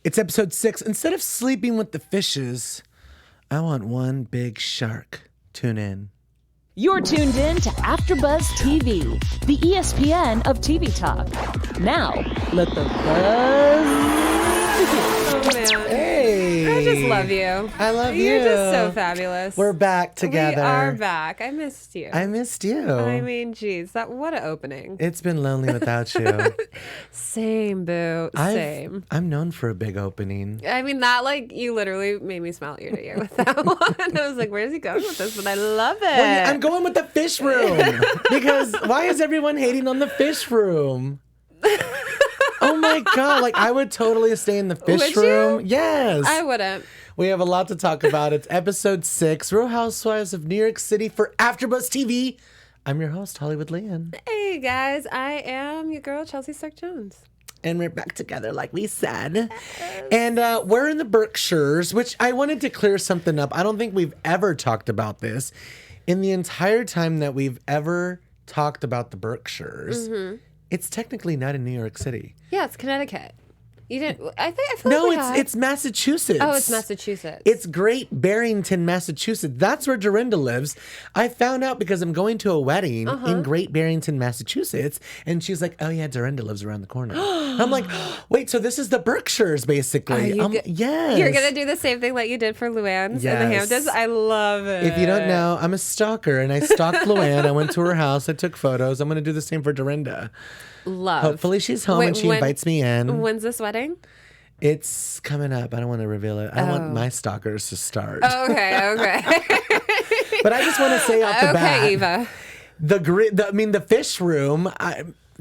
It's episode 6. Instead of sleeping with the fishes, I want one big shark. Tune in. You're tuned in to AfterBuzz TV, the ESPN of TV talk. Now, let the buzz begin. Oh, man. Hey. I just love you. I love you. You're just so fabulous. We're back together. We are back. I missed you. I missed you. I mean, geez, what an opening. It's been lonely without you. Same, boo. Same. I'm known for a big opening. I mean, that, like, you literally made me smile ear to ear with that one. I was like, where's he going with this? But I love it. Well, yeah, I'm going with the fish room. Because why is everyone hating on the fish room? Oh my God. Like, I would totally stay in the fish room. Yes. I wouldn't. We have a lot to talk about. It's episode 6, Real Housewives of New York City for AfterBuzz TV. I'm your host, Hollywood Lian. Hey, guys. I am your girl, Chelsea Stark-Jones. And we're back together, like we said. And we're in the Berkshires, which I wanted to clear something up. I don't think we've ever talked about this. In the entire time that we've ever talked about the Berkshires, it's technically not in New York City. Yeah, it's Connecticut. You didn't. I feel No, like it's Massachusetts. Oh, it's Massachusetts. It's Great Barrington, Massachusetts. That's where Dorinda lives. I found out because I'm going to a wedding in Great Barrington, Massachusetts, and she's like, "Oh yeah, Dorinda lives around the corner." I'm like, "Wait, so this is the Berkshires, basically?" Yes. You're gonna do the same thing like you did for Luann's in the Hamptons. I love it. If you don't know, I'm a stalker, and I stalked Luann. I went to her house. I took photos. I'm gonna do the same for Dorinda. Love. Hopefully she's home and she invites me in. When's this wedding? It's coming up. I don't want to reveal it. I want my stalkers to start. Okay. But I just want to say off the bat. Okay, Eva. The fish room.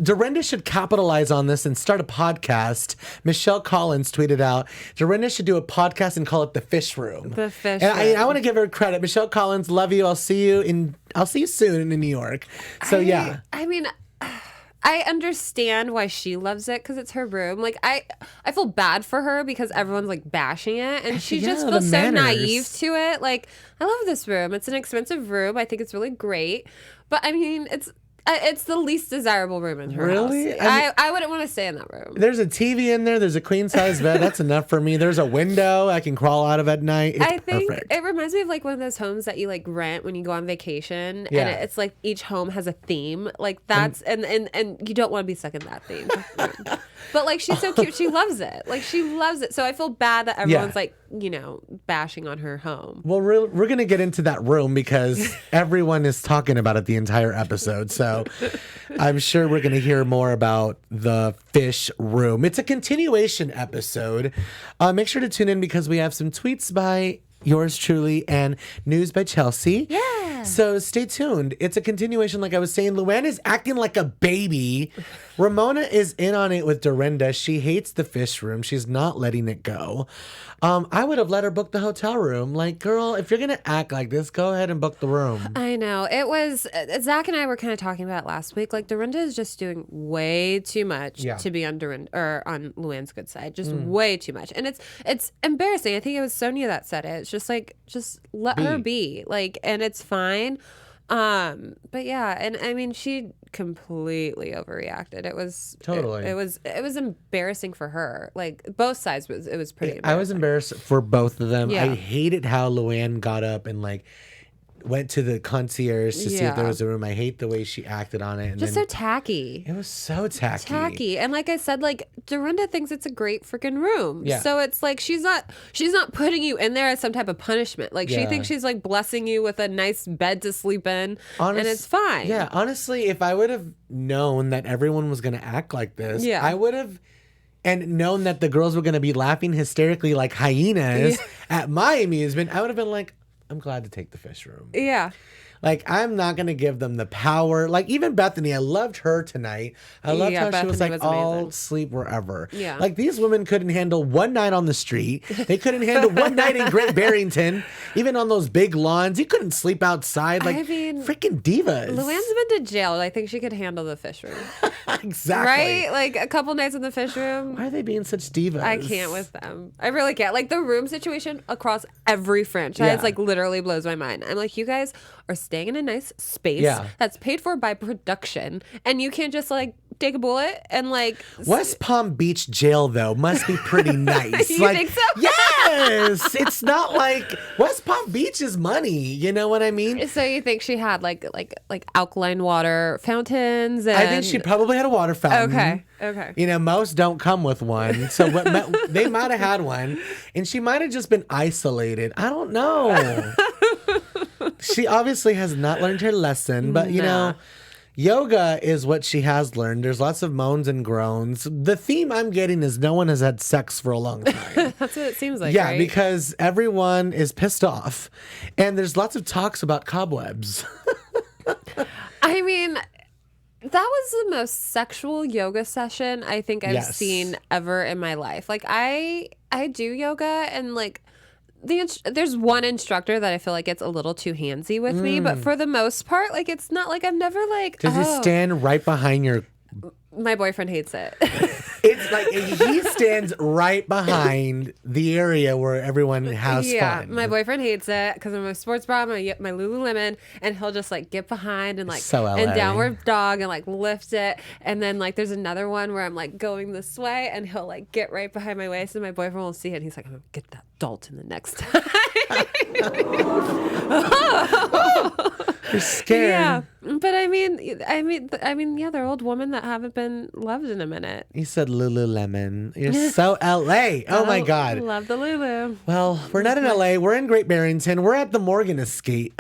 Dorinda should capitalize on this and start a podcast. Michelle Collins tweeted out, Dorinda should do a podcast and call it The Fish Room. The Fish Room. And I want to give her credit. Michelle Collins, love you. I'll see you soon in New York. So yeah. I mean, I understand why she loves it because it's her room. Like I feel bad for her because everyone's like bashing it, and she just feels so naive to it. Like, I love this room. It's an expensive room. I think it's really great, but I mean, it's the least desirable room in her house. I wouldn't want to stay in that room. There's a TV in there. There's a queen size bed. That's enough for me. There's a window I can crawl out of at night. It's perfect. It reminds me of like one of those homes that you like rent when you go on vacation, and it's like each home has a theme. Like that's and you don't want to be stuck in that theme. But like she's so cute. She loves it. Like she loves it. So I feel bad that everyone's like, bashing on her home. Well, we're going to get into that room because everyone is talking about it the entire episode. So I'm sure we're going to hear more about the fish room. It's a continuation episode. Make sure to tune in because we have some tweets by yours truly and news by Chelsea. Yeah. So stay tuned. It's a continuation. Like I was saying, Luann is acting like a baby. Ramona is in on it with Dorinda. She hates the fish room. She's not letting it go. I would have let her book the hotel room. Like, girl, if you're going to act like this, go ahead and book the room. I know. It was, Zach and I were kind of talking about it last week. Like, Dorinda is just doing way too much to be on Dorinda or on Luann's good side. Just way too much. And it's embarrassing. I think it was Sonja that said it. It's just like, just let her be. Like, and it's fine. But yeah, and I mean, she completely overreacted. It was totally. It was embarrassing for her. Like both sides it was pretty embarrassing. I was embarrassed for both of them. Yeah. I hated how Luann got up and like went to the concierge to see if there was a room. I hate the way she acted on it. And just so tacky. It was so tacky. And like I said, like Dorinda thinks it's a great freaking room. Yeah. So it's like she's not putting you in there as some type of punishment. Like she thinks she's like blessing you with a nice bed to sleep in, and it's fine. Yeah, honestly, if I would have known that everyone was going to act like this, I would have and known that the girls were going to be laughing hysterically like hyenas at my amusement, I would have been like, I'm glad to take the fish room. Yeah. Like, I'm not going to give them the power. Like, even Bethany, I loved her tonight. I loved how Bethany she was like, I'll sleep wherever. Yeah. Like, these women couldn't handle one night on the street. They couldn't handle one night in Great Barrington. Even on those big lawns. You couldn't sleep outside. Like, I mean, freaking divas. Luann's been to jail. I think she could handle the fish room. Exactly. Right? Like, a couple nights in the fish room. Why are they being such divas? I can't with them. I really can't. Like, the room situation across every franchise, like, literally blows my mind. I'm like, you guys are staying in a nice space that's paid for by production, and you can't just like take a bullet and like. West Palm Beach jail though must be pretty nice. You think so? Yes, it's not like West Palm Beach is money. You know what I mean? So you think she had like alkaline water fountains? And... I think she probably had a water fountain. Okay. You know, most don't come with one, so they might have had one, and she might have just been isolated. I don't know. She obviously has not learned her lesson, but you know. Yoga is what she has learned. There's lots of moans and groans. The theme I'm getting is no one has had sex for a long time. That's what it seems like, yeah, right? because everyone is pissed off. And there's lots of talks about cobwebs. I mean, that was the most sexual yoga session I think I've seen ever in my life. Like, I do yoga and, like, there's one instructor that I feel like gets a little too handsy with me, but for the most part, like, it's not like I'm never like. Does he stand right behind your? My boyfriend hates it. It's like he stands right behind the area where everyone has fun. Yeah, my boyfriend hates it because I'm a sports bra, my Lululemon, and he'll just like get behind and like So LA. and downward dog and like lift it, and then like there's another one where I'm like going this way and he'll like get right behind my waist and my boyfriend will see it and he's like, I'm gonna get that Dalton the next time. You're scared. Yeah, but I mean, yeah, they're old women that haven't been loved in a minute. You said Lululemon. You're so LA. Oh my God. Love the Lulu. Well, we're not in LA. We're in Great Barrington. We're at the Morgan estate.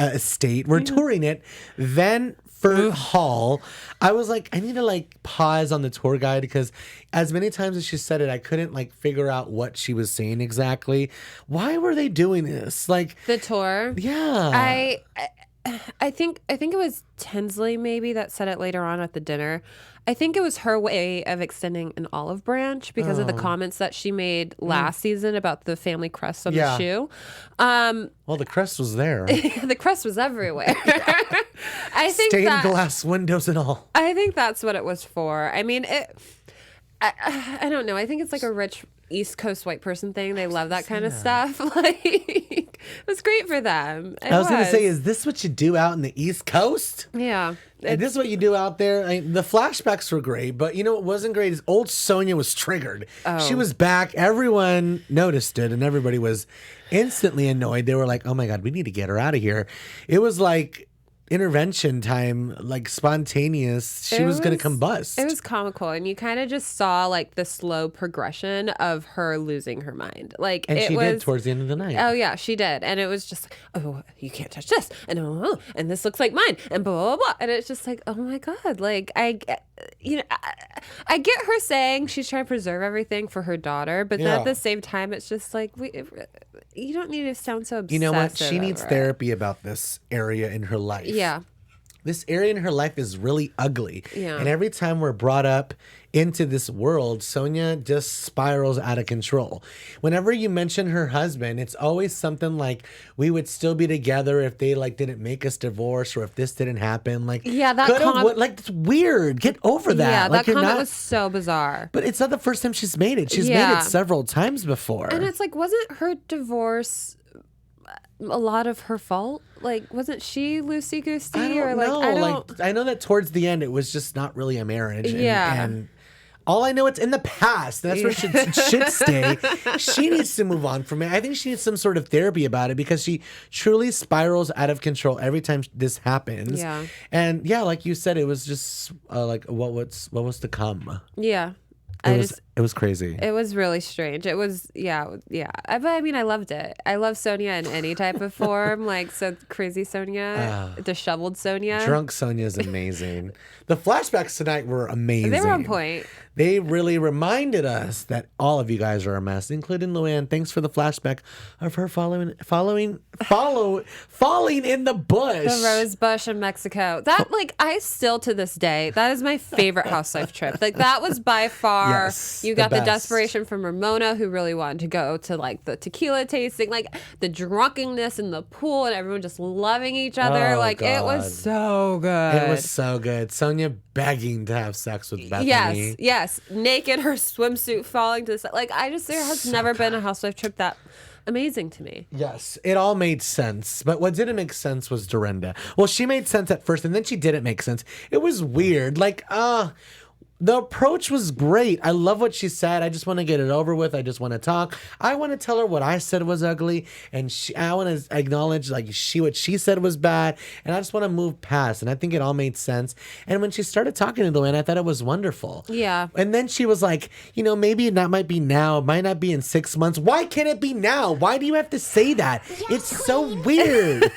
We're touring it. Then for Hall, I was like, I need to like pause on the tour guide because as many times as she said it, I couldn't like figure out what she was saying exactly. Why were they doing this? Like the tour. Yeah. I think it was Tinsley maybe that said it later on at the dinner. I think it was her way of extending an olive branch because of the comments that she made last season about the family crest on the shoe. Well, the crest was there. The crest was everywhere. I think stained glass windows and all. I think that's what it was for. I mean, I don't know. I think it's like a rich East Coast white person thing. They love that kind of stuff. Like, it was great for them. I was going to say, is this what you do out in the East Coast? Yeah. And this is what you do out there. The flashbacks were great, but you know what wasn't great is old Sonja was triggered. Oh. She was back. Everyone noticed it, and everybody was instantly annoyed. They were like, oh my God, we need to get her out of here. It was like intervention time, like spontaneous. She was going to combust. It was comical, and you kind of just saw like the slow progression of her losing her mind. Like, and she did towards the end of the night. Oh yeah, she did, and it was just like, oh, you can't touch this, and and this looks like mine, and blah blah blah, and it's just like, oh my God, like I get her saying she's trying to preserve everything for her daughter, but then at the same time, it's just like you don't need to sound so obsessive. You know what? She needs therapy about this area in her life. Yeah. This area in her life is really ugly. Yeah. And every time we're brought up into this world, Sonja just spirals out of control. Whenever you mention her husband, it's always something like, we would still be together if they like didn't make us divorce or if this didn't happen. Like, yeah, that like it's weird. Get over that. Yeah, like, that comment was so bizarre. But it's not the first time she's made it. She's made it several times before. And it's like, wasn't her divorce a lot of her fault? Like, wasn't she loosey goosey? I don't know. I know that towards the end it was just not really a marriage. And all I know, it's in the past. That's where it should stay. She needs to move on from it. I think she needs some sort of therapy about it because she truly spirals out of control every time this happens. Yeah. And yeah, like you said, it was just like what was to come. Yeah. It was crazy. It was really strange. It was, yeah. But I mean, I loved it. I love Sonja in any type of form. Like, so crazy Sonja, disheveled Sonja. Drunk Sonja is amazing. The flashbacks tonight were amazing. They were on point. They really reminded us that all of you guys are a mess, including Luann. Thanks for the flashback of her falling in the bush. The rose bush in Mexico. That, like, I still to this day, that is my favorite housewife trip. Like, that was by far. Yes, you got the desperation from Ramona, who really wanted to go to like the tequila tasting, like the drunkenness in the pool, and everyone just loving each other. Oh, like, God. it was so good. It was so good. Sonja begging to have sex with Bethany. Yes. Naked, her swimsuit falling to the side. Like, there has never been a housewife trip that amazing to me. Yes, it all made sense. But what didn't make sense was Dorinda. Well, she made sense at first, and then she didn't make sense. It was weird. Like, the approach was great. I love what she said. I just want to get it over with. I just want to talk. I want to tell her what I said was ugly, and I want to acknowledge like what she said was bad, and I just want to move past. And I think it all made sense. And when she started talking to Luann, I thought it was wonderful. Yeah. And then she was like, maybe that might be now. It might not be in 6 months. Why can't it be now? Why do you have to say that? It's so weird.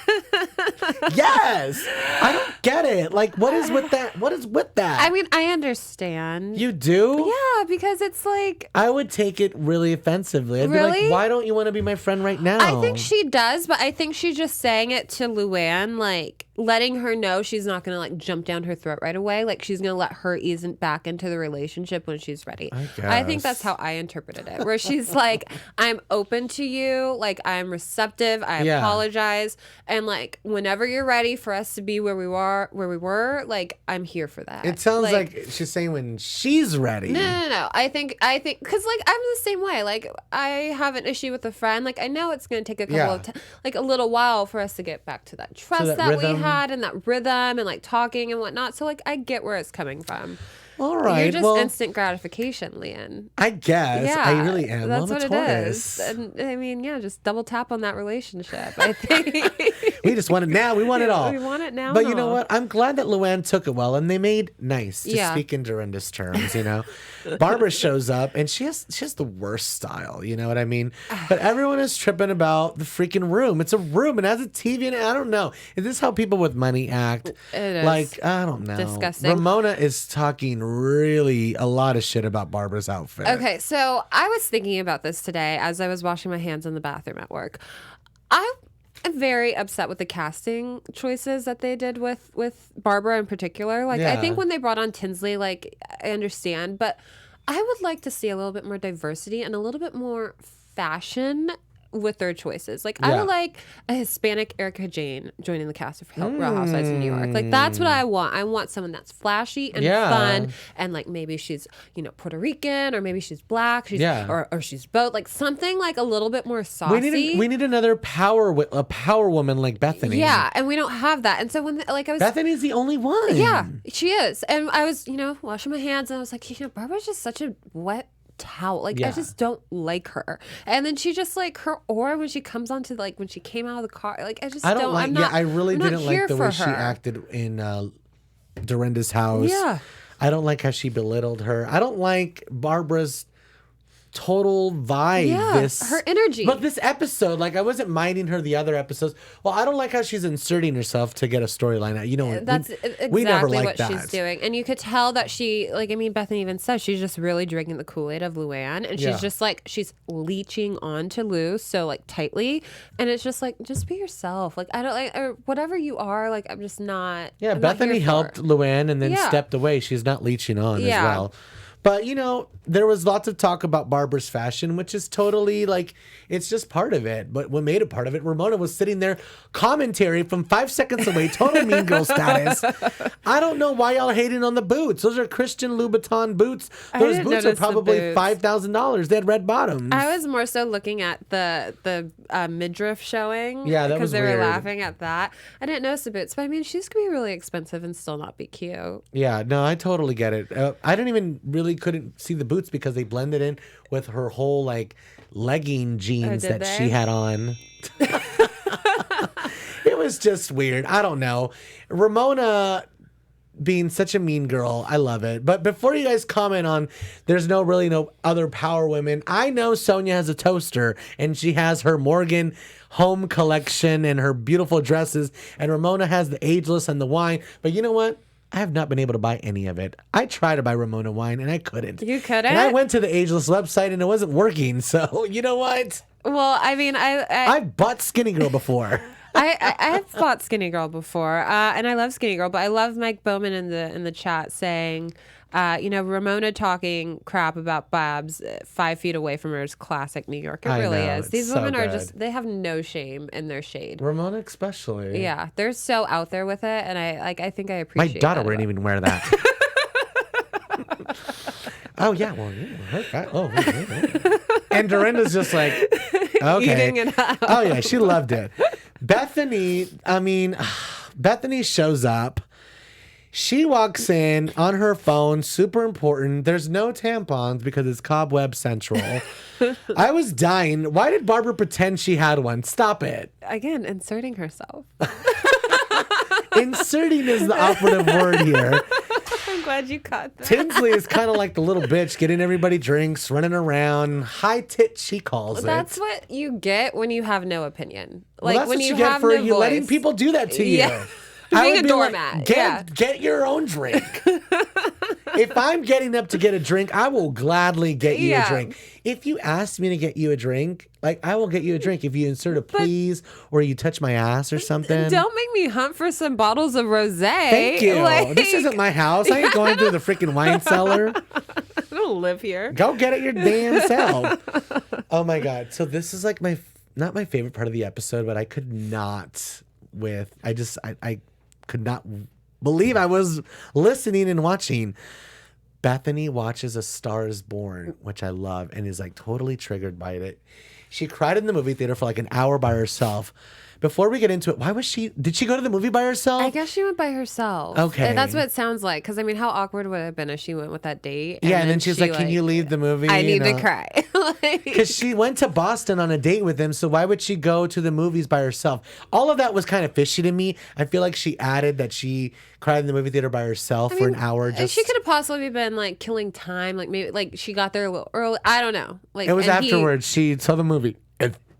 Yes. I don't get it. Like, what is with that? What is with that? I mean, I understand. You do? Yeah, because it's like... I would take it really offensively. I'd be like, why don't you want to be my friend right now? I think she does, but I think she's just saying it to Luann, like, letting her know she's not going to, like, jump down her throat right away. Like, she's going to let her ease back into the relationship when she's ready. I think that's how I interpreted it, where she's like, I'm open to you. Like, I'm receptive. I apologize. And, like, whenever you're ready for us to be where we were, like, I'm here for that. It sounds like she's saying when she's ready. No. I think, because, like, I'm the same way. Like, I have an issue with a friend. Like, I know it's going to take a couple of like a little while for us to get back to that trust that we had and that rhythm and, like, talking and whatnot. So, like, I get where it's coming from. All right. You're just instant gratification, Lian. I guess. Yeah, I really am. That's what it is. And I mean, just double tap on that relationship. I think we just want it now. We want it all. We want it now. But you know what? I'm glad that Luann took it well, and they made nice to speak in Dorinda's terms. Barbara shows up, and she has the worst style. You know what I mean? But everyone is tripping about the freaking room. It's a room. It has a TV in it. I don't know. Is this how people with money act? It is. Like, I don't know. Disgusting. Ramona is talking really a lot of shit about Barbara's outfit. Okay, so I was thinking about this today as I was washing my hands in the bathroom at work. I'm very upset with the casting choices that they did with Barbara in particular. Like, I think when they brought on Tinsley, like, I understand, but I would like to see a little bit more diversity and a little bit more fashion with their choices. Like, I would like a Hispanic Erica Jane joining the cast of Real Housewives of New York. Like, that's what I want. I want someone that's flashy and fun, and, like, maybe she's, Puerto Rican, or maybe she's black, or she's both. Like, something like a little bit more saucy. We need another power woman like Bethany. Yeah, and we don't have that. And so when I was Bethany's the only one. Yeah, she is. And I was, washing my hands, and I was like, Barbara's just such a wet towel. Like, I just don't like her. And then she just, like, her aura when she comes onto, like, when she came out of the car, like, I don't like. I really didn't like the way she acted in Dorinda's house. Yeah, I don't like how she belittled her. I don't like Barbara's total vibe. Yeah, her energy. But this episode, like, I wasn't minding her the other episodes. Well, I don't like how she's inserting herself to get a storyline out. That's exactly what she's doing. And you could tell that she, like, I mean, Bethany even says she's just really drinking the Kool-Aid of Luann. And she's just, like, she's leeching onto Lou so, like, tightly. And it's just, like, just be yourself. Like, I don't, like, or whatever you are, like, I'm just not. Yeah, Bethany helped Luann and then stepped away. She's not leeching on as well. But, there was lots of talk about Barbara's fashion, which is totally, like, it's just part of it. But what made it part of it, Ramona was sitting there, commentary from 5 seconds away, total mean girl status. I don't know why y'all hating on the boots. Those are Christian Louboutin boots. Those boots are probably $5,000. They had red bottoms. I was more so looking at the midriff showing. Yeah, that was weird. Because they were laughing at that. I didn't notice the boots, but I mean, she's going to be really expensive and still not be cute. Yeah, no, I totally get it. I didn't even couldn't see the boots because they blended in with her whole, like, legging jeans that she had on. It was just weird. I don't know. Ramona being such a mean girl, I love it. But before you guys comment on there's no other power women, I know Sonja has a toaster and she has her Morgan home collection and her beautiful dresses, and Ramona has the Ageless and the wine. But you know what? I have not been able to buy any of it. I tried to buy Ramona wine and I couldn't. You couldn't? And I went to the Ageless website and it wasn't working. So you know what? Well, I mean, I've bought Skinny Girl before. I have bought Skinny Girl before, and I love Skinny Girl, but I love Mike Bowman in the chat saying, Ramona talking crap about Babs 5 feet away from her is classic New York. It really is. These women are they have no shame in their shade. Ramona especially. Yeah, they're so out there with it, and I think I appreciate. My daughter wouldn't even wear that. Oh yeah, well, and Dorinda's just like, okay. Eating it up. Oh yeah, she loved it. Bethany shows up. She walks in on her phone, super important. There's no tampons because it's Cobweb Central. I was dying. Why did Barbara pretend she had one? Stop it. Again, inserting herself. Inserting is the operative word here. I'm glad you caught that. Tinsley is kind of like the little bitch, getting everybody drinks, running around. High tit, she calls it. That's what you get when you have no opinion. Well, Like that's when what you get have for no you voice. letting people do that to you. Yeah. I Being would a be like, doormat. get your own drink. If I'm getting up to get a drink, I will gladly get you a drink. If you ask me to get you a drink, like I will get you a drink. If you insert a please or you touch my ass or something. Don't make me hunt for some bottles of rosé. Thank you. This isn't my house. I ain't going through the freaking wine cellar. I don't live here. Go get it your damn self. Oh my God. So this is like not my favorite part of the episode, but I could not I could not believe I was listening and watching. Bethany watches A Star is Born, which I love, and is like totally triggered by it. She cried in the movie theater for like an hour by herself. Before we get into it, did she go to the movie by herself? I guess she went by herself. Okay. And that's what it sounds like. Because, I mean, how awkward would it have been if she went with that date? And then she's like, can you leave the movie? I need to cry. Because she went to Boston on a date with him, so why would she go to the movies by herself? All of that was kind of fishy to me. I feel like she added that she cried in the movie theater by herself for an hour. She could have possibly been like killing time. Like maybe like she got there a little early. I don't know. Like it was afterwards. She saw the movie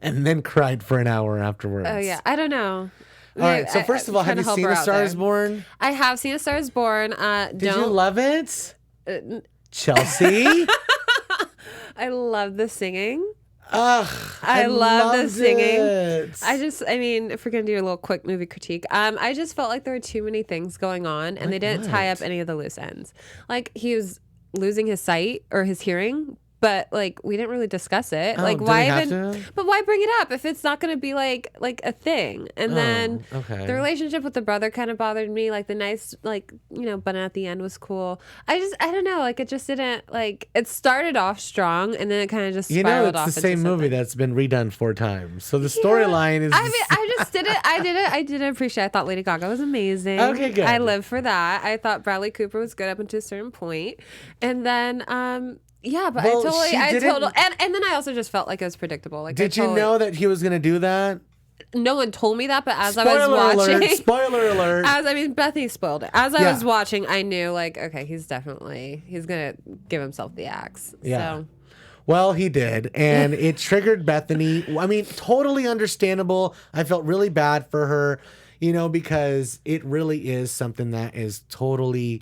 and then cried for an hour afterwards. Oh yeah, I don't know. All right. So first of all, have you seen A Star is Born? I have seen A Star is Born. Did you love it, Chelsea? I love the singing. Ugh, I love the singing. It. I mean, if we're gonna do a little quick movie critique, I just felt like there were too many things going on, and they didn't tie up any of the loose ends. Like he was losing his sight or his hearing, but like we didn't really discuss it. Oh, like do why we have even? to? But why bring it up if it's not going to be like a thing? And then the relationship with the brother kind of bothered me. Like the nice bun at the end was cool. I don't know. Like it just didn't like. It started off strong and then it kind of just spiraled off. It's the same movie that's been redone 4 times. So the storyline is. I mean, I just did it. I didn't appreciate it. I thought Lady Gaga was amazing. Okay, good. I lived for that. I thought Bradley Cooper was good up until a certain point, and then yeah, but Well, and then I also just felt like it was predictable. Like, did you know that he was going to do that? No one told me that, but as I was watching, Spoiler alert! Bethany spoiled it. As I was watching, I knew like, okay, he's gonna give himself the axe. Yeah. So. Well, he did, and it triggered Bethany. I mean, totally understandable. I felt really bad for her, because it really is something that is totally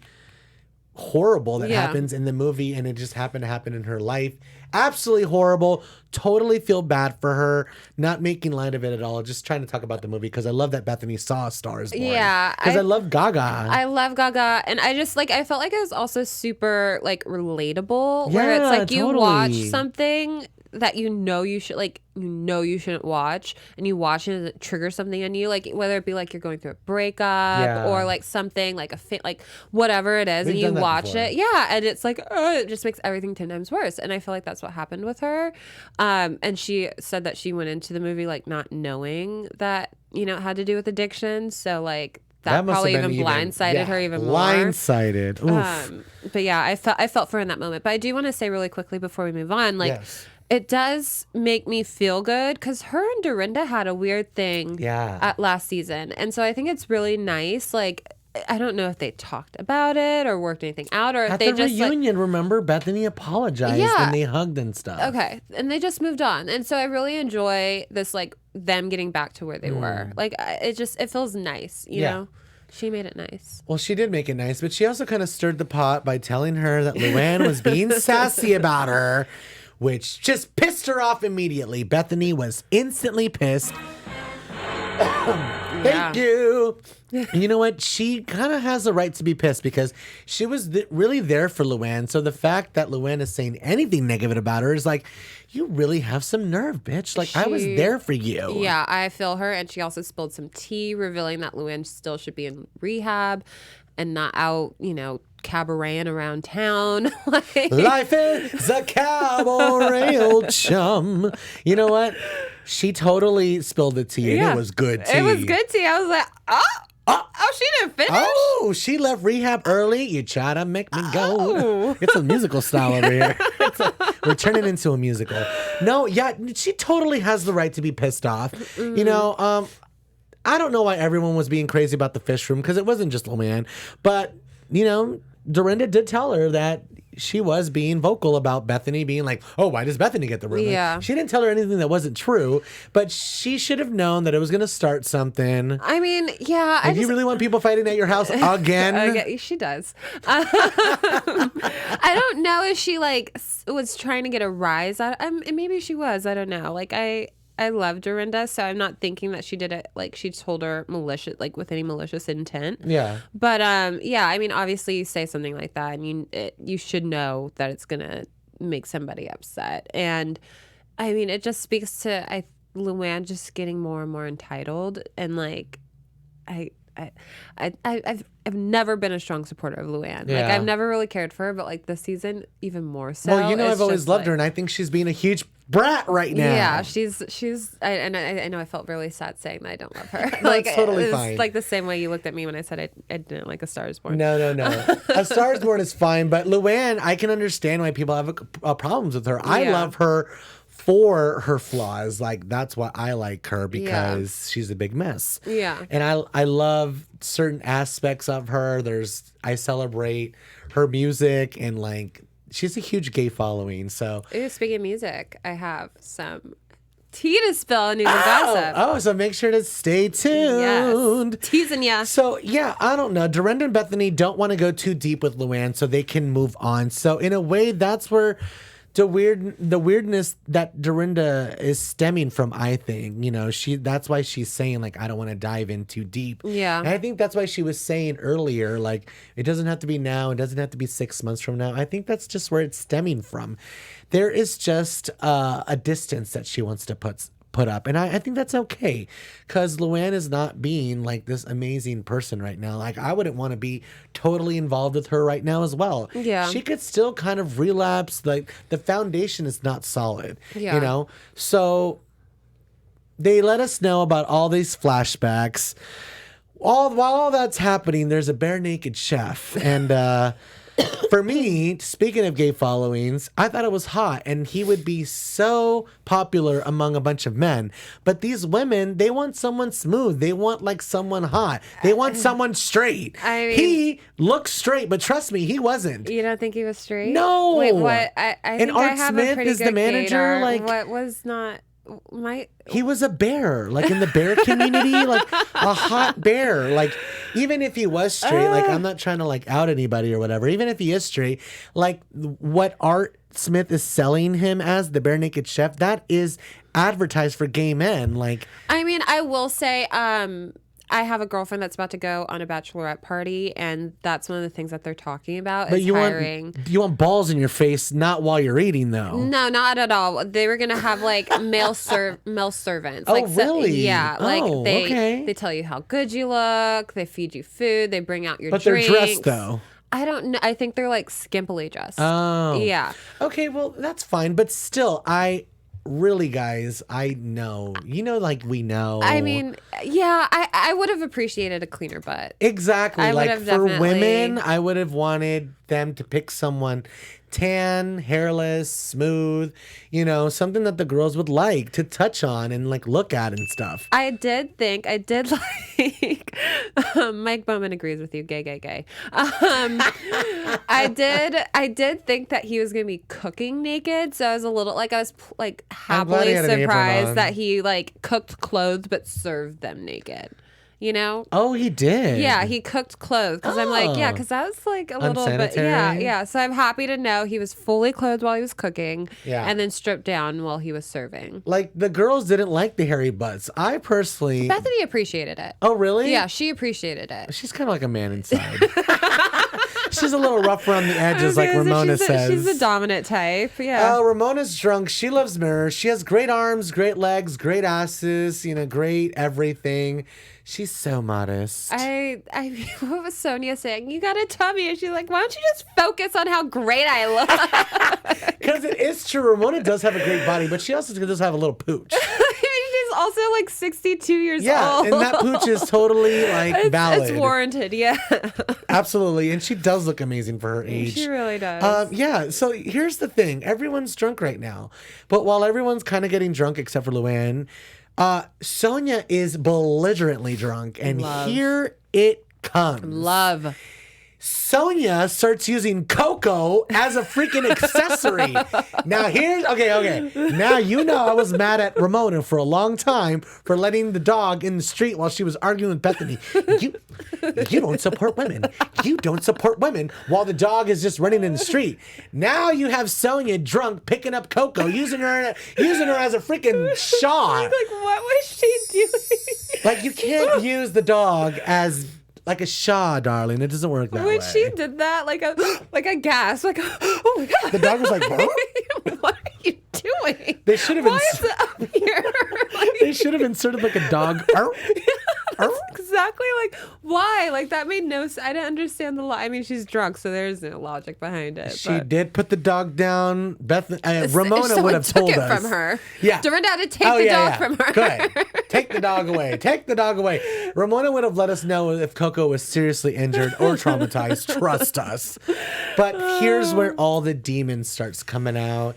horrible that happens in the movie, and it just happened to happen in her life. Absolutely horrible. Totally feel bad for her. Not making light of it at all. Just trying to talk about the movie because I love that Bethany saw A Star is Born. Yeah, because I love Gaga. I love Gaga, and I just I felt like it was also super relatable. Where it's like you watch something that you shouldn't watch, and you watch it and it triggers something in you, like whether it be like you're going through a breakup or like something like a fit, like whatever it is, and you watch it, and it's like it just makes everything 10 times worse. And I feel like that's what happened with her. And she said that she went into the movie like not knowing that it had to do with addiction, so like that probably even blindsided her even more. Blindsided. Oof. But yeah, I felt for her in that moment. But I do want to say really quickly before we move on, it does make me feel good because her and Dorinda had a weird thing at last season. And so I think it's really nice. Like, I don't know if they talked about it or worked anything out, or if at they the just remunion, remember, Bethany apologized and they hugged and stuff. Okay. And they just moved on. And so I really enjoy this, them getting back to where they were. Like, it feels nice, you know? She made it nice. Well, she did make it nice, but she also kind of stirred the pot by telling her that Luann was being sassy about her, which just pissed her off immediately. Bethany was instantly pissed. Thank you. And you know what? She kind of has the right to be pissed because she was really there for Luann. So the fact that Luann is saying anything negative about her is like, you really have some nerve, bitch. Like, I was there for you. Yeah, I feel her. And she also spilled some tea, revealing that Luann still should be in rehab and not out, cabareting around town. Life is a cabaret, old chum. You know what? She totally spilled the tea, and it was good tea. It was good tea. I was like, oh. Oh, she didn't finish? Oh, she left rehab early. You try to make me go. It's a musical style over here. We're turning into a musical. No, yeah, she totally has the right to be pissed off. Mm-hmm. You know, I don't know why everyone was being crazy about the fish room because it wasn't just Luann. But, you know, Dorinda did tell her that she was being vocal about Bethany being like, oh, why does Bethany get the room? Yeah. Like, she didn't tell her anything that wasn't true, but she should have known that it was going to start something. I mean, yeah. You really want people fighting at your house again? She does. I don't know if she like was trying to get a rise out. Maybe she was. I don't know. Like I love Dorinda, so I'm not thinking that she did it like she told her malicious, like with any malicious intent. Yeah. But yeah, I mean, obviously you say something like that, and you should know that it's gonna make somebody upset. And I mean, it just speaks to Luann just getting more and more entitled, and like I've never been a strong supporter of Luann. Yeah. Like I've never really cared for her, but like this season even more so. Well, you know, I've always loved her, and I think she's being a huge brat right now. Yeah, she's. I know I felt really sad saying that I don't love her. Like Like totally it's fine. like the same way you looked at me when I said I didn't like A Star Is Born. No. A Star Is Born is fine, but Luann, I can understand why people have problems with her. I love her for her flaws. Like that's why I like her, because she's a big mess. Yeah. And I love certain aspects of her. I celebrate her music, and like she's a huge gay following. So speaking of music, I have some tea to spill, news and gossip. Oh, so make sure to stay tuned. Yes. Teasing ya. So yeah, I don't know. Dorinda and Bethany don't want to go too deep with Luann so they can move on. So in a way, that's where the weirdness that Dorinda is stemming from, I think. You know, that's why she's saying like, I don't want to dive in too deep. Yeah. And I think that's why she was saying earlier, like, it doesn't have to be now, it doesn't have to be 6 months from now. I think that's just where it's stemming from. There is just a distance that she wants to put up. And I think that's okay, because Luann is not being like this amazing person right now. Like I wouldn't want to be totally involved with her right now as well. Yeah. She could still kind of relapse. Like the foundation is not solid, yeah. You know? So they let us know about all these flashbacks. While all that's happening, there's a bare naked chef. And, for me, speaking of gay followings, I thought it was hot, and he would be so popular among a bunch of men. But these women, they want someone smooth. They want like someone hot. They want someone straight. I mean, he looks straight, but trust me, he wasn't. You don't think he was straight? No. Wait, what? I think Art I have Smith a pretty is good the manager. gaydar. Like what was not he was a bear, like in the bear community, like a hot bear. Like even if he was straight, like I'm not trying to like out anybody or whatever. Even if he is straight, like what Art Smith is selling him as, the bare naked chef, that is advertised for gay men. Like, I mean, I will say, I have a girlfriend that's about to go on a bachelorette party, and that's one of the things that they're talking about. But is you hiring. want balls in your face, not while you're eating, though. No, not at all. They were gonna have like male servants. Oh, like, really? Yeah. Like okay. they tell you how good you look. They feed you food. They bring out your but drinks. They're dressed though. I don't know. I think they're like skimpily dressed. Oh. Yeah. Okay, well that's fine, but still, really, guys, I know. You know, like we know. I mean, yeah, I would have appreciated a cleaner butt. Exactly. I like would have for definitely... women, I would have wanted them to pick someone tan, hairless, smooth, you know, something that the girls would like to touch on and like look at and stuff. I did like Mike Bowman agrees with you, gay. I did think that he was gonna be cooking naked, so I was a little like I was like happily surprised that he like cooked clothes but served them naked. You know? Oh, he did. Yeah, he cooked clothes because I'm like, yeah, because that was like a little bit, yeah. So I'm happy to know he was fully clothed while he was cooking, and then stripped down while he was serving. Like the girls didn't like the hairy butts. I personally, Bethany appreciated it. Oh, really? Yeah, she appreciated it. She's kind of like a man inside. She's a little rough around the edges, like Ramona says. She's a dominant type, yeah. Oh, Ramona's drunk. She loves mirrors. She has great arms, great legs, great asses, you know, great everything. She's so modest. I what was Sonja saying? You got a tummy. And she's like, why don't you just focus on how great I look? Because it is true. Ramona does have a great body, but she also does have a little pooch. She's also like 62 years Yeah, old. and that pooch is totally like valid. It's warranted, yeah. Absolutely, and she does look amazing for her age. She really does. Yeah, so here's the thing. Everyone's drunk right now. But while everyone's kind of getting drunk except for Luann, Sonja is belligerently drunk. And here it comes. Love. Sonja starts using Coco as a freaking accessory. Now okay. Now I was mad at Ramona for a long time for letting the dog in the street while she was arguing with Bethany. You don't support women. You don't support women while the dog is just running in the street. Now you have Sonja drunk picking up Coco, using her as a freaking shaw. Like, what was she doing? Like, you can't use the dog as like a shaw, darling. It doesn't work that way. When she did that, like a gasp, like, oh my God. The dog was like, huh? What are you doing? They should have Why is it up here? Like, They should have inserted like a dog. exactly. Like, why? Like, that made no sense. I didn't understand the I mean, she's drunk, so there's no logic behind it. She did put the dog down. Ramona would have told took us. it from her. Yeah. Dorinda had to take the dog from her. Good. Take the dog away. Take the dog away. Ramona would have let us know if Coco was seriously injured or traumatized. Trust us. But here's where all the demons starts coming out.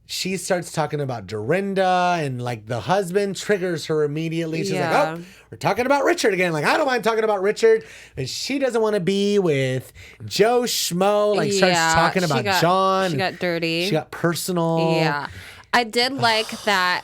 She starts talking about Dorinda, and like the husband triggers her immediately. She's like, oh, we're talking about Richard again. Like, I don't mind talking about Richard, but she doesn't want to be with Joe Schmo. Like, starts talking about John. She got dirty. She got personal. Yeah. I did like that.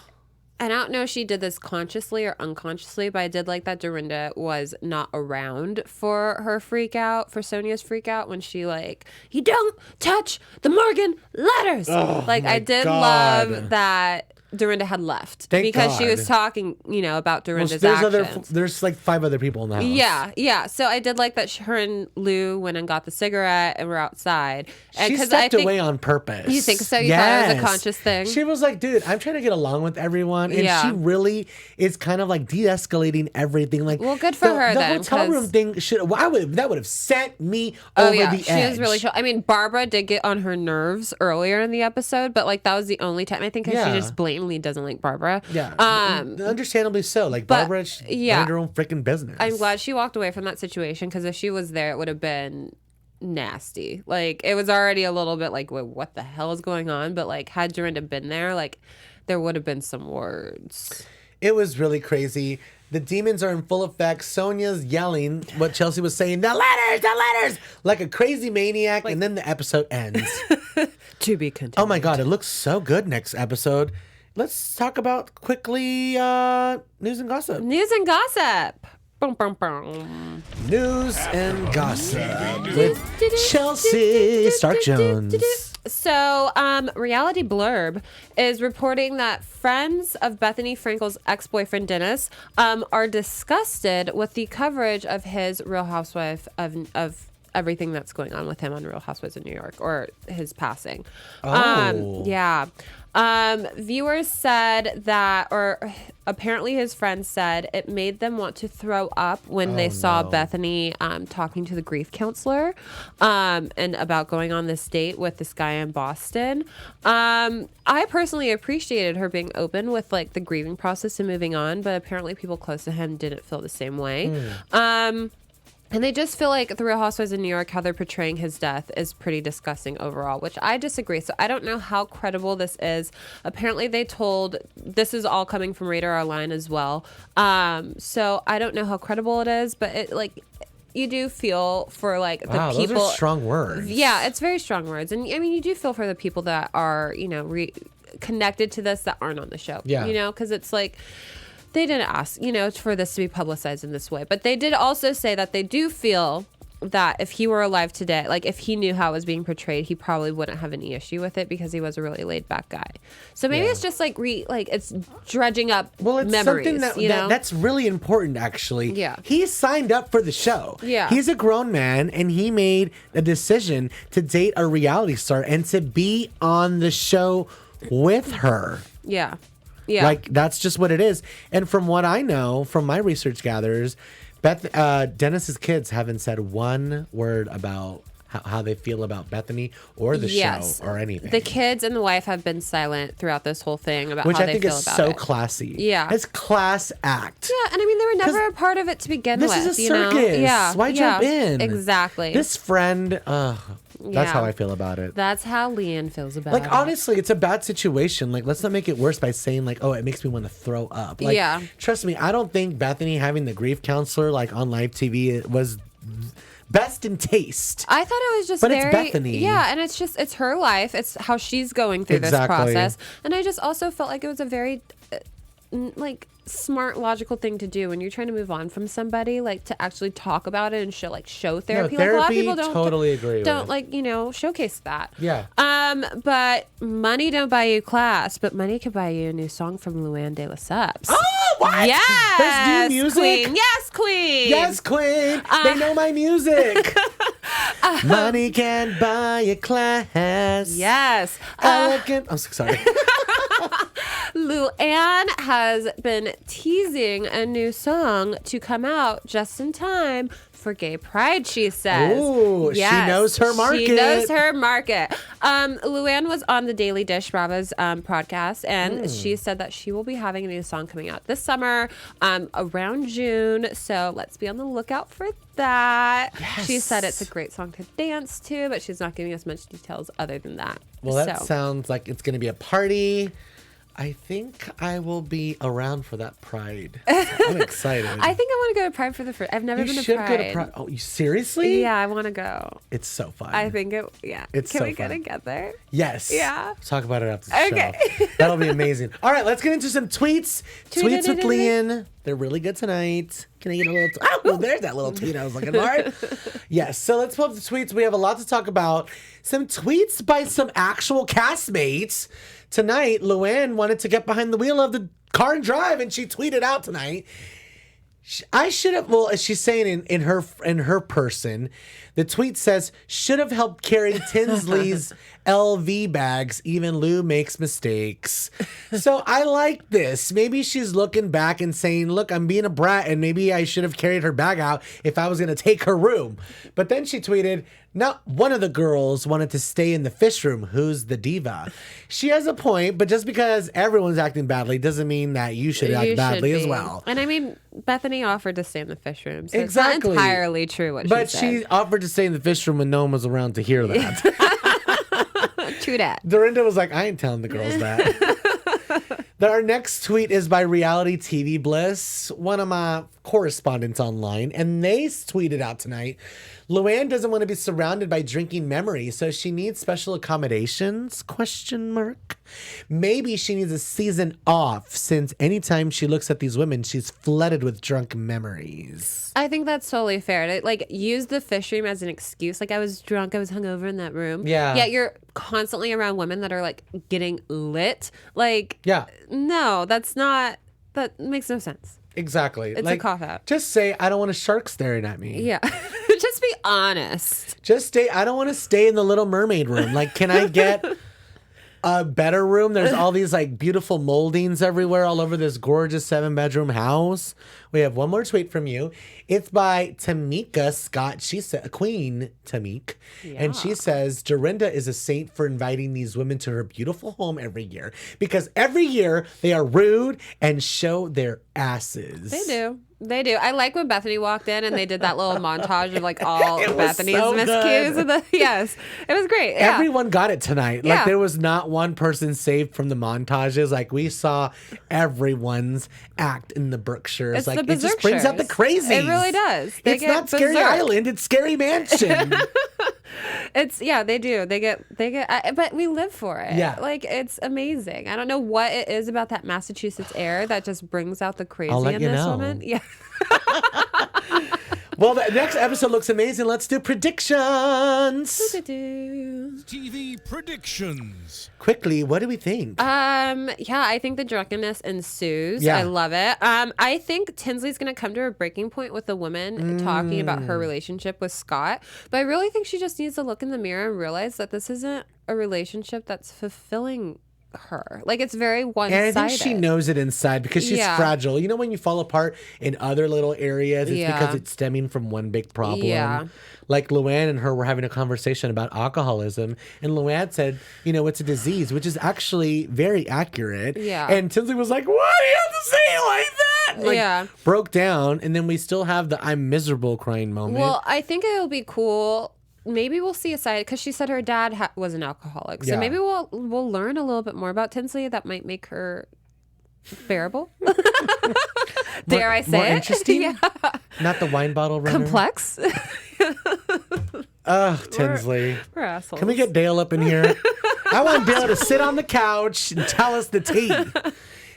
I don't know if she did this consciously or unconsciously, but I did like that Dorinda was not around for her freak out, for Sonja's freak out when she like, you don't touch the Morgan letters. I did love that Dorinda had left because she was talking, about Dorinda's actions. There's like 5 other people in the house. Yeah. So I did like that her and Lou went and got the cigarette and were outside. She stepped away on purpose. You think so? You thought it was a conscious thing? She was like, dude, I'm trying to get along with everyone. And she really is kind of like de-escalating everything. Like, well, good for her then. The hotel room thing, that would have sent me over the edge. She was really I mean, Barbara did get on her nerves earlier in the episode, but like that was the only time I think she just blatantly doesn't like Barbara. Yeah. Understandably so. Like, Barbara, minded her own freaking business. I'm glad she walked away from that situation, because if she was there, it would have been nasty. Like, it was already a little bit like, wait, what the hell is going on? But like, had Dorinda been there, like, there would have been some words. It was really crazy. The demons are in full effect. Sonja's yelling what Chelsea was saying, the letters, like a crazy maniac. And then the episode ends. To be continued. Oh my God, it looks so good next episode. Let's talk about quickly news and gossip. News and gossip. Boom, boom, boom. News and gossip with Chelsea Stark-Jones. So, Reality Blurb is reporting that friends of Bethany Frankel's ex-boyfriend Dennis are disgusted with the coverage of his Real Housewife of everything that's going on with him on Real Housewives of New York, or his passing. Yeah. Viewers said that, or apparently his friends said, it made them want to throw up when they saw Bethany talking to the grief counselor and about going on this date with this guy in Boston. I personally appreciated her being open with like the grieving process and moving on, but apparently people close to him didn't feel the same way. And they just feel like the Real Housewives of New York, how they're portraying his death is pretty disgusting overall, which I disagree. So I don't know how credible this is. Apparently they told, this is all coming from Radar Online as well. So I don't know how credible it is, but it like, you do feel for like the people. Those are strong words. Yeah, it's very strong words. And I mean, you do feel for the people that are, connected to this that aren't on the show. Yeah. Because it's like, they didn't ask, for this to be publicized in this way. But they did also say that they do feel that if he were alive today, like if he knew how it was being portrayed, he probably wouldn't have any issue with it because he was a really laid back guy. So maybe it's just like it's dredging up memories. Something that's really important, actually. Yeah. He signed up for the show. Yeah. He's a grown man, and he made a decision to date a reality star and to be on the show with her. Yeah. Yeah. Like, that's just what it is. And from what I know, from my research gathers, Dennis's kids haven't said one word about how they feel about Bethany or the show or anything. The kids and the wife have been silent throughout this whole thing about Which how I they think feel is about so it. classy. Yeah. It's class act. Yeah, and I mean, they were never a part of it to begin with. This is a you know? circus. Yeah. Why jump in? Exactly. This friend, that's how I feel about it. That's how Lian feels about Like, it. honestly, it's a bad situation. Like, let's not make it worse by saying, like, oh, it makes me want to throw up. Like, trust me, I don't think Bethany having the grief counselor, like, on live TV was best in taste. I thought it was just But it's Bethany. Yeah, and it's her life. It's how she's going through this process. And I just also felt like it was a very, like, smart, logical thing to do when you're trying to move on from somebody, like to actually talk about it and show therapy. No, like a lot of people totally agree don't with. like, showcase that. Yeah. But money don't buy you class, but money could buy you a new song from Luann de Lesseps. Oh, what? Yes, There's new music? Queen. Yes, Queen. Yes, Queen. They know my music. Money can buy you class. Yes. Elegant. I'm so sorry. Luann has been teasing a new song to come out just in time for Gay Pride, she says. Ooh, she knows her market. She knows her market. Luann was on the Daily Dish Bravo's podcast, and she said that she will be having a new song coming out this summer, around June. So let's be on the lookout for that. Yes. She said it's a great song to dance to, but she's not giving us much details other than that. Well, that sounds like it's going to be a party. I think I will be around for that Pride. I'm excited. I think I want to go to Pride for the first. I've never been to Pride. You should go to Pride. Oh, you seriously? Yeah, I want to go. It's so fun. I think it. Yeah. It's Can so we fun. go together? Yes. Yeah. Talk about it after the Okay. show. That'll be amazing. All right, let's get into some tweets. Tweets with Lian. They're really good tonight. Can I get a little? Oh, there's that little tweet I was looking for. Yes. So let's pull up the tweets. We have a lot to talk about. Some tweets by some actual castmates. Tonight, Luann wanted to get behind the wheel of the car and drive, and she tweeted out tonight. I should have. Well, she's saying in her person, the tweet says should have helped carry Tinsley's LV bags. Even Lou makes mistakes. So I like this. Maybe she's looking back and saying, "Look, I'm being a brat, and maybe I should have carried her bag out if I was going to take her room." But then she tweeted, "Not one of the girls wanted to stay in the fish room. Who's the diva?" She has a point, but just because everyone's acting badly doesn't mean that you should act badly as well. And I mean, Bethany offered to stay in the fish room, so Exactly. it's not entirely true what But she said. she offered to stay in the fish room when no one was around to hear that. True that. Dorinda was like, I ain't telling the girls that. Our next tweet is by Reality TV Bliss, one of my correspondents online, and they tweeted out tonight, Luann doesn't want to be surrounded by drinking memories, so she needs special accommodations, ? Maybe she needs a season off, since anytime she looks at these women, she's flooded with drunk memories. I think that's totally fair. To, like, use the fish room as an excuse. Like, I was drunk, I was hungover in that room. Yeah. Yet you're constantly around women that are, like, getting lit. Like, Yeah. no, that makes no sense. Exactly. It's a cop-out. Just say, I don't want a shark staring at me. Yeah. Just be honest. I don't want to stay in the Little Mermaid room. Like, can I get a better room? There's all these like beautiful moldings everywhere all over this gorgeous 7-bedroom house. We have one more tweet from you. It's by Tamika Scott. She said, Queen Tamik. Yeah. And she says, Dorinda is a saint for inviting these women to her beautiful home every year because every year they are rude and show their asses. They do. They do. I like when Bethany walked in and they did that little montage of like all Bethany's so miscues. good. Yes, it was great. Yeah. Everyone got it tonight. Yeah. Like there was not one person saved from the montages. Like we saw everyone's act in the Berkshires. It's like the it just brings out the crazies. It really does. They It's get not Scary berserk. Island. It's Scary Mansion. They do. They get, but we live for it. Yeah. Like, it's amazing. I don't know what it is about that Massachusetts air that just brings out the crazy I'll let in you this know. woman. Yeah. Well, the next episode looks amazing. Let's do predictions. TV predictions. Quickly, what do we think? Yeah, I think the drunkenness ensues. Yeah. I love it. I think Tinsley's going to come to a breaking point with the woman talking about her relationship with Scott. But I really think she just needs to look in the mirror and realize that this isn't a relationship that's fulfilling her. Like, it's very one-sided. And I think she knows it inside because she's fragile. You know, when you fall apart in other little areas, it's because it's stemming from one big problem. Yeah. Like Luann and her were having a conversation about alcoholism, and Luann said, you know, it's a disease, which is actually very accurate. Yeah. And Tinsley was like, why do you have to say it like that? Like, broke down, and then we still have the I'm miserable crying moment. Well, I think it'll be cool. Maybe we'll see a side, because she said her dad was an alcoholic. So maybe we'll learn a little bit more about Tinsley that might make her bearable. Dare I say more it? Interesting? Yeah. Not the wine bottle runner. Complex. Tinsley. We're assholes. Can we get Dale up in here? I want Dale to sit on the couch and tell us the tea.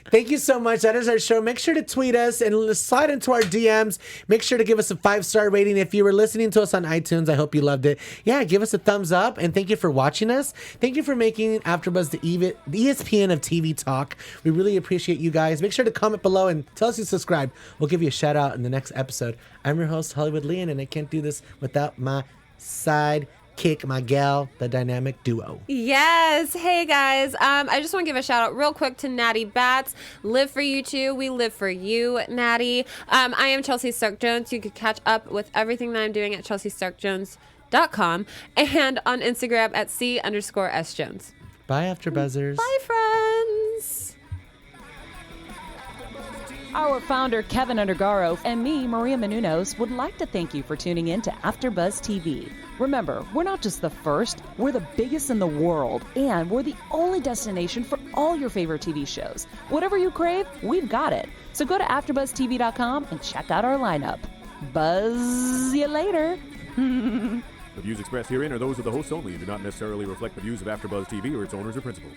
Thank you so much. That is our show. Make sure to tweet us and slide into our DMs. Make sure to give us a 5-star rating. If you were listening to us on iTunes, I hope you loved it. Yeah, give us a thumbs up. And thank you for watching us. Thank you for making AfterBuzz the ESPN of TV talk. We really appreciate you guys. Make sure to comment below and tell us you subscribe. We'll give you a shout out in the next episode. I'm your host, Hollywood Lian, and I can't do this without my sidekick, my gal, the dynamic duo. Yes. Hey, guys. I just want to give a shout out real quick to Natty Bats. Live for you too. We live for you, Natty. I am Chelsea Stark-Jones. You can catch up with everything that I'm doing at chelseastarkjones.com and on Instagram at C_S Jones. Bye, AfterBuzzers. Bye, friends. Our founder, Kevin Undergaro, and me, Maria Menounos, would like to thank you for tuning in to AfterBuzz TV. Remember, we're not just the first, we're the biggest in the world, and we're the only destination for all your favorite TV shows. Whatever you crave, we've got it. So go to AfterBuzzTV.com and check out our lineup. Buzz you later. The views expressed herein are those of the hosts only and do not necessarily reflect the views of AfterBuzz TV or its owners or principals.